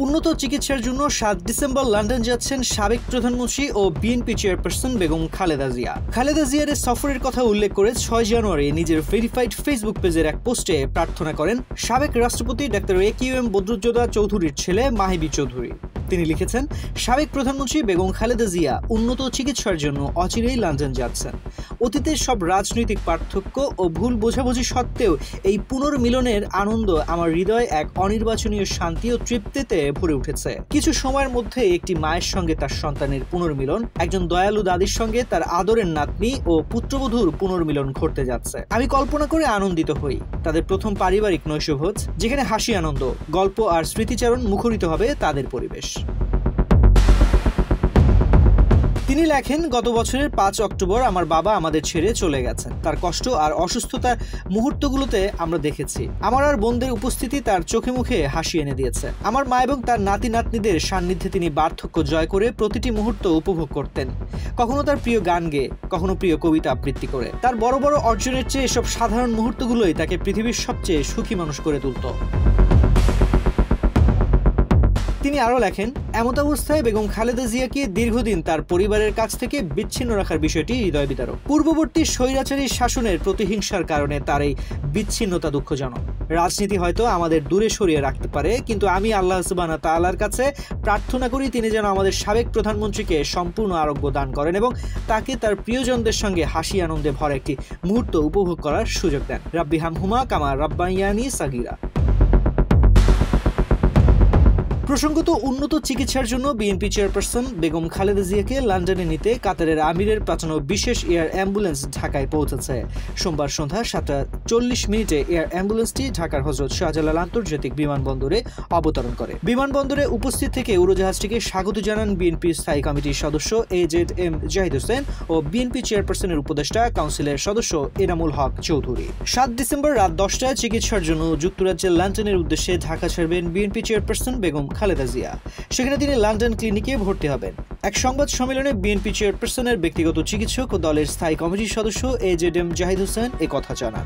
উন্নত চিকিৎসার জন্য ৭ ডিসেম্বর লন্ডন যাচ্ছেন সাবেক প্রধানমন্ত্রী ও বিএনপি চেয়ারপারসন বেগম খালেদা জিয়া। খালেদা জিয়ার সফরের কথা উল্লেখ করে ৬ জানুয়ারি নিজের ভেরিফাইড ফেসবুক পেজের এক পোস্টে প্রার্থনা করেন সাবেক রাষ্ট্রপতি ডক্টর AQM বদরুজ্জোদা চৌধুরীর ছেলে মাহিবি চৌধুরী। তিনি লিখেছেন, সাবেক প্রধানমন্ত্রী বেগম খালেদা জিয়া উন্নত চিকিৎসার জন্য অচিরেই লন্ডন যাচ্ছেন। অতীতের সব রাজনৈতিক পার্থক্য ও ভুল বোঝাবুঝি সত্ত্বেও এই পুনর্মিলনের আনন্দ আমার হৃদয়ে এক অনির্বাচনীয় শান্তি ও তৃপ্তিতে ভরে উঠেছে। কিছু সময়ের মধ্যে একটি মায়ের সঙ্গে তার সন্তানের পুনর্মিলন, একজন দয়ালু দাদির সঙ্গে তার আদরের নাতনি ও পুত্রবধূর পুনর্মিলন ঘটতে যাচ্ছে। আমি কল্পনা করে আনন্দিত হই তাদের প্রথম পারিবারিক নৈশভোজ, যেখানে হাসি আনন্দ, গল্প আর স্মৃতিচারণ মুখরিত হবে তাদের পরিবেশ। তিনি লেখেন, গত বছরের ৫ অক্টোবর আমার বাবা আমাদের ছেড়ে চলে গেছেন। তার কষ্ট আর অসুস্থতার মুহূর্তগুলোতে আমরা দেখেছি আমার আর বোনদের উপস্থিতি তার চোখে মুখে হাসি এনে দিয়েছে। আমার মা এবং তার নাতি নাতনিদের সান্নিধ্যে তিনি বার্ধক্য জয় করে প্রতিটি মুহূর্ত উপভোগ করতেন, কখনো তার প্রিয় গান গেয়ে, কখনো প্রিয় কবিতা আবৃত্তি করে। তার বড় বড় অর্জনের চেয়ে এসব সাধারণ মুহূর্তগুলোই তাকে পৃথিবীর সবচেয়ে সুখী মানুষ করে তুলত। তিনি আরও লেখেন, এমতাবস্থায় বেগম খালেদা জিয়াকে দীর্ঘদিন তার পরিবারের কাছ থেকে বিচ্ছিন্ন রাখার বিষয়টি হৃদয় বিদারক। পূর্ববর্তী স্বৈরাচারী শাসনের প্রতিহিংসার কারণে তার এই বিচ্ছিন্নতা দুঃখজনক। রাজনীতি হয়তো আমাদের দূরে সরিয়ে রাখতে পারে, কিন্তু আমি আল্লাহ সুবহানাহু ওয়া তাআলার কাছে প্রার্থনা করি তিনি যেন আমাদের সাবেক প্রধানমন্ত্রীকে সম্পূর্ণ আরোগ্য দান করেন এবং তাকে তার প্রিয়জনদের সঙ্গে হাসি আনন্দে ভরা একটি মুহূর্ত উপভোগ করার সুযোগ দেন। রাব্বি হামহুমা কামা রাব্বায়ানি সাগীরা। প্রসঙ্গত, উন্নত চিকিৎসার জন্য বিএনপি চেয়ারপারসন বেগম খালেদা জিয়াকে লন্ডনে নিতে কাতারের আমিরের পাঠানো বিশেষ এয়ার অ্যাম্বুলেন্স ঢাকায় পৌঁছেছে। সোমবার সন্ধ্যা ৭টা ৪০ এয়ার অ্যাম্বুলেন্সটি ঢাকার হযরত শাহজালাল আন্তর্জাতিক বিমানবন্দরে অবতরণ করে। বিমানবন্দরে উপস্থিত থেকে উড়োজাহাজটিকে স্বাগত জানান বিএনপির স্থায়ী কমিটির সদস্য AZM জাহিদ হোসেন ও বিএনপি চেয়ারপারসনের উপদেষ্টা কাউন্সিলের সদস্য এনামুল হক চৌধুরী। ৭ ডিসেম্বর রাত ১০টায় চিকিৎসার জন্য যুক্তরাজ্যের লন্ডনের উদ্দেশ্যে ঢাকা ছাড়বেন বিএনপি চেয়ারপারসন বেগম খালেদা জিয়া। সেখানে তিনি লন্ডন ক্লিনিকে ভর্তি হবেন। এক সংবাদ সম্মেলনে বিএনপি চেয়ারপারসনের ব্যক্তিগত চিকিৎসক ও দলের স্থায়ী কমিটির সদস্য AZM জাহিদ হোসেন এ কথা জানান।